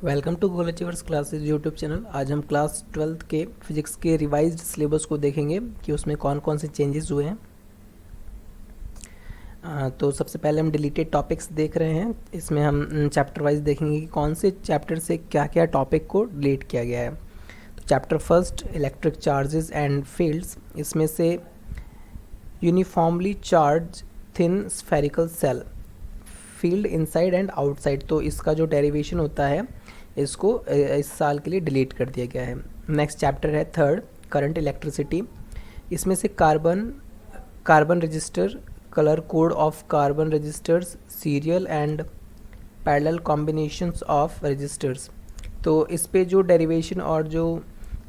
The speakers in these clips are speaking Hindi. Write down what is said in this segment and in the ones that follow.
Welcome to goal achievers classes YouTube channel. आज हम क्लास 12th के फिजिक्स के रिवाइज्ड सिलेबस को देखेंगे कि उसमें कौन कौन से चेंजेस हुए हैं। तो सबसे पहले हम डिलीटेड टॉपिक्स देख रहे हैं। इसमें हम चैप्टर वाइज देखेंगे कि कौन से चैप्टर से क्या क्या टॉपिक को डिलीट किया गया है। तो chapter first electric charges and fields, इसमें से uniformly charge thin spherical shell field inside and outside, तो इसका जो डेरिवेशन होता है इसको इस साल के लिए डिलीट कर दिया गया है। नेक्स्ट चैप्टर है थर्ड करंट इलेक्ट्रिसिटी, इसमें से carbon resistor, colour code of carbon resistors, serial and parallel combinations of resistors, तो इस पे जो डेरिवेशन और जो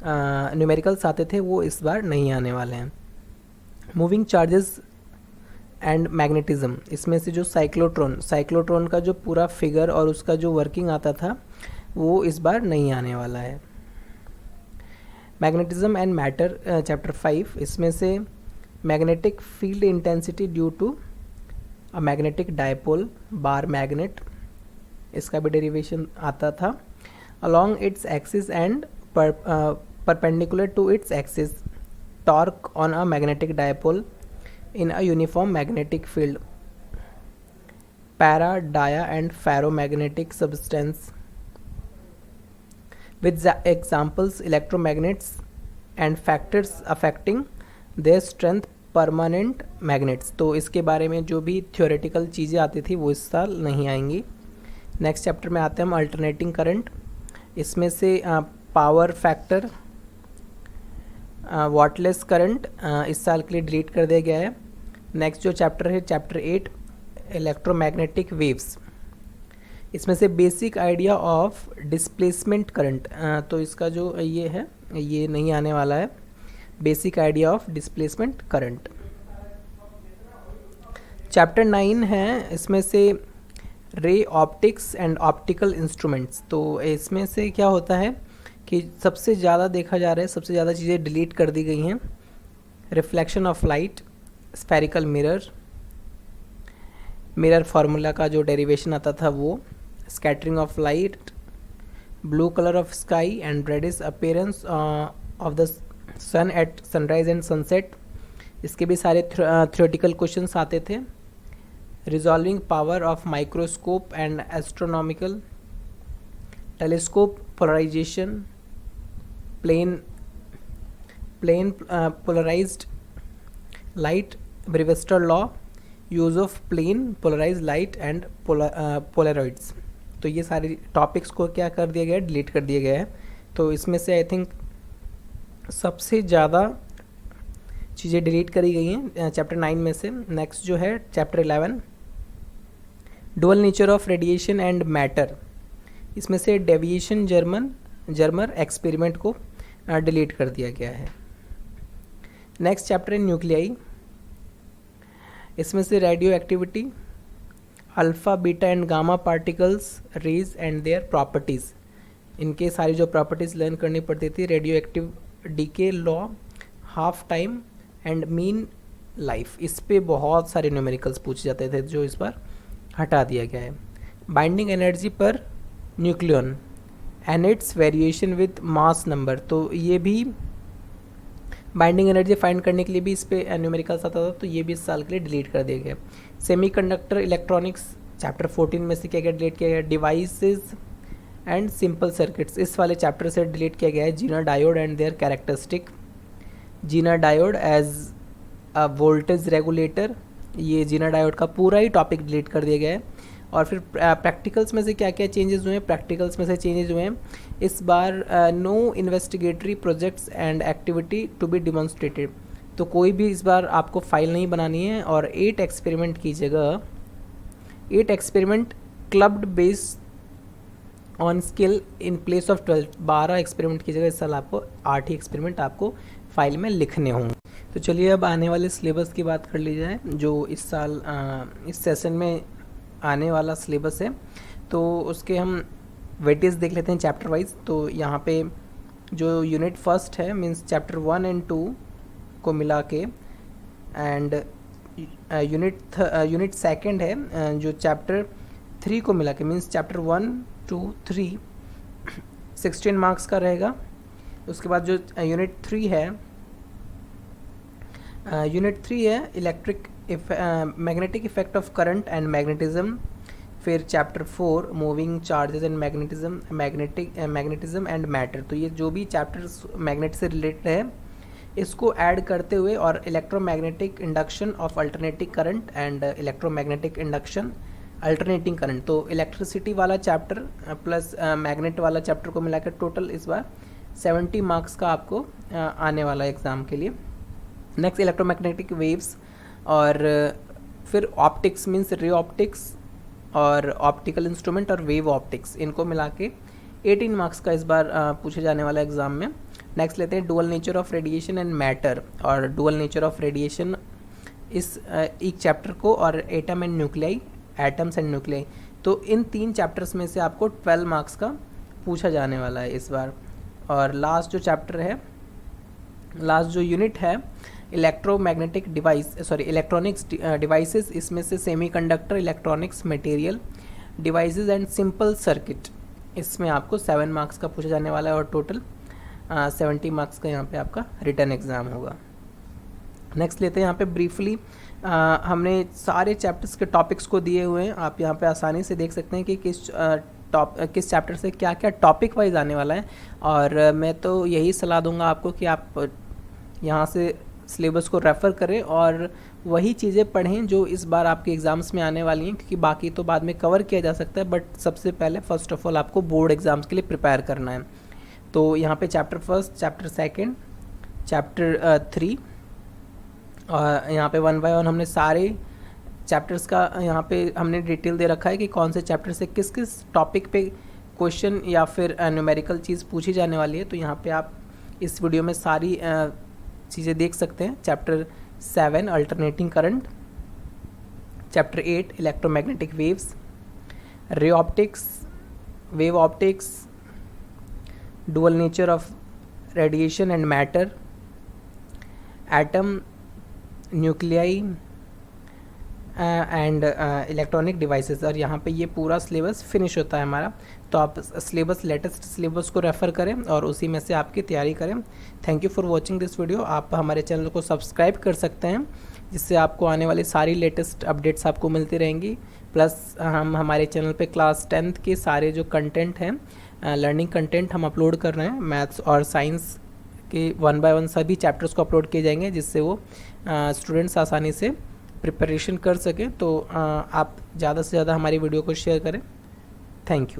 न्यूमेरिकल्स आते थे वो इस बार नहीं आने वाले हैं। मूविंग चार्जेस एंड मैग्नेटिज्म, इसमें से जो साइक्लोट्रॉन का जो पूरा फिगर और उसका जो वर्किंग आता था वो इस बार नहीं आने वाला है। मैग्नेटिज्म एंड मैटर चैप्टर 5, इसमें से magnetic field intensity due to a magnetic dipole bar magnet, इसका भी डेरिवेशन आता था। Along its axis and perpendicular to its axis, torque on a magnetic dipole in a uniform magnetic field, para, dia and ferromagnetic substance with the examples electromagnets and factors affecting their strength, permanent magnets, तो इसके बारे में जो भी थियोरेटिकल चीज़ें आती थी वो इस साल नहीं आएंगी। नेक्स्ट चैप्टर में आते हैं हम अल्टरनेटिंग करंट, इसमें से पावर फैक्टर वाटलेस करंट इस साल के लिए डिलीट कर दिया गया है। नेक्स्ट जो चैप्टर है चैप्टर 8 इलेक्ट्रोमैग्नेटिक वेव्स, इसमें से basic idea of displacement current, तो इसका जो ये है ये नहीं आने वाला है, basic idea of displacement current. Chapter 9 है, इसमें से ray optics and optical instruments, तो इसमें से क्या होता है कि सबसे ज़्यादा देखा जा रहा है, सबसे ज़्यादा चीज़ें डिलीट कर दी गई हैं। Reflection of light, spherical mirror formula का जो डेरिवेशन आता था वो, scattering of light, blue colour of sky and reddish appearance of the sun at sunrise and sunset, इसके भी सारे थ्योरेटिकल क्वेश्चंस आते थे। Resolving power of microscope and astronomical telescope, polarisation, plane polarized light, Brewster law, use of plane polarise light and polaroids, तो ये सारे टॉपिक्स को क्या कर दिया गया है, डिलीट कर दिया गया है। तो इसमें से आई थिंक सबसे ज़्यादा चीज़ें डिलीट करी गई हैं चैप्टर 9 में से। नेक्स्ट जो है chapter 11 dual nature of radiation and matter, इसमें से डेविएशन जर्मर एक्सपेरिमेंट को डिलीट कर दिया गया है। नेक्स्ट चैप्टर है न्यूक्लियाई, इसमें से radioactivity, alpha beta and gamma particles, rays and their properties, इनके सारी जो प्रॉपर्टीज़ लर्न करनी पड़ती थी। Radioactive decay law, half time and mean life, इस पे बहुत सारे न्यूमेरिकल्स पूछे जाते थे जो इस बार हटा दिया गया है। Binding energy per nucleon and it's variation with mass number, तो ये भी बाइंडिंग एनर्जी फाइंड करने के लिए भी इस पे न्यूमेरिकल्स आता था, तो ये भी इस साल के लिए डिलीट कर दिया गया। सेमीकंडक्टर इलेक्ट्रॉनिक्स चैप्टर 14 में से क्या क्या डिलीट किया गया, डिवाइसेस एंड सिंपल सर्किट्स, इस वाले चैप्टर से डिलीट किया गया है। Zener diode and their characteristic, Zener diode as a voltage regulator, ये जीना डायोड का पूरा ही टॉपिक डिलीट कर दिया गया है। और फिर प्रैक्टिकल्स में से क्या क्या चेंजेस हुए हैं, प्रैक्टिकल्स में से चेंजेस हुए हैं इस बार, no investigatory projects and activity to be demonstrated, तो कोई भी इस बार आपको फाइल नहीं बनानी है। और 8 एक्सपेरिमेंट की जगह 8 experiment clubbed based on skill in place of 12, 12 experiment की जगह इस साल आपको 8 ही एक्सपेरिमेंट आपको फाइल में लिखने होंगे। तो चलिए अब आने वाले सिलेबस की बात कर ली जाए, जो इस साल इस सेशन में आने वाला सिलेबस है, तो उसके हम वेटेज देख लेते हैं चैप्टर वाइज। तो यहाँ पे जो यूनिट फर्स्ट है मीन्स चैप्टर 1 एंड 2 को मिला के, एंड यूनिट सेकंड है जो चैप्टर 3 को मिला के, मीन्स चैप्टर 1 2 3 16 मार्क्स का रहेगा। उसके बाद जो यूनिट 3 है, electric magnetic effect of current and magnetism. फिर chapter 4 moving charges and magnetism and matter. तो ये जो भी चैप्टर्स मैग्नेट से रिलेटेड है इसको ऐड करते हुए, और electromagnetic induction of alternating current and electromagnetic induction alternating current. तो इलेक्ट्रिसिटी वाला चैप्टर प्लस मैग्नेट वाला चैप्टर को मिलाकर टोटल इस बार 70 मार्क्स का आपको आने वाला एग्ज़ाम के लिए। नेक्स्ट इलेक्ट्रोमैग्नेटिक वेव्स, और फिर ऑप्टिक्स मीन्स रे ऑप्टिक्स और ऑप्टिकल इंस्ट्रूमेंट और वेव ऑप्टिक्स, इनको मिला के 18 मार्क्स का इस बार पूछे जाने वाला एग्ज़ाम में। नेक्स्ट लेते हैं dual nature of radiation and matter, और डुअल नेचर ऑफ रेडिएशन इस एक चैप्टर को, और atom and nuclei, atoms and nuclei. तो इन 3 चैप्टर्स में से आपको 12 मार्क्स का पूछा जाने वाला है इस बार। और लास्ट जो चैप्टर है, लास्ट जो यूनिट है इलेक्ट्रोमैग्नेटिक इलेक्ट्रॉनिक्स डिवाइसेस, इसमें से semiconductor, electronics, material devices and simple circuit, इसमें आपको 7 मार्क्स का पूछा जाने वाला है, और टोटल 70 मार्क्स का यहाँ पे आपका रिटर्न एग्ज़ाम होगा। नेक्स्ट लेते हैं यहाँ पे ब्रीफली, हमने सारे चैप्टर्स के टॉपिक्स को दिए हुए हैं, आप यहाँ पे आसानी से देख सकते हैं कि किस चैप्टर से क्या क्या टॉपिक वाइज आने वाला है। और मैं तो यही सलाह दूंगा आपको कि आप यहाँ से सिलेबस को रेफ़र करें और वही चीज़ें पढ़ें जो इस बार आपके एग्ज़ाम्स में आने वाली हैं, क्योंकि बाकी तो बाद में कवर किया जा सकता है, बट सबसे पहले फर्स्ट ऑफ ऑल आपको बोर्ड एग्ज़ाम्स के लिए प्रिपेयर करना है। तो यहाँ पे चैप्टर 1, चैप्टर 2, चैप्टर 3, और यहाँ पे 1 बाय 1 हमने सारे चैप्टर्स का यहाँ पे हमने डिटेल दे रखा है कि कौन से चैप्टर से किस किस टॉपिक पे क्वेश्चन या फिर न्यूमेरिकल चीज़ पूछी जाने वाली है। तो यहाँ पे आप इस वीडियो में सारी चीज़ें देख सकते हैं। Chapter 7 alternating current, chapter 8 electromagnetic waves, ray optics, wave optics, dual nature of radiation and matter, atom, nuclei and electronic devices. और यहाँ पे ये पूरा सिलेबस फिनिश होता है हमारा। तो आप सिलेबस, लेटेस्ट सिलेबस को रेफ़र करें और उसी में से आपकी तैयारी करें। Thank you for watching this video. आप हमारे चैनल को सब्सक्राइब कर सकते हैं, जिससे आपको आने वाली सारी लेटेस्ट अपडेट्स आपको मिलती रहेंगी। प्लस हम हमारे चैनल पे क्लास 10th के सारे जो कंटेंट हैं, लर्निंग कंटेंट हम अपलोड कर रहे हैं। मैथ्स और साइंस के 1 बाय 1 सभी चैप्टर्स को अपलोड किए जाएंगे, जिससे वो स्टूडेंट्स आसानी से प्रिपरेशन कर सकें। तो आप ज़्यादा से ज़्यादा हमारी वीडियो को शेयर करें। Thank you.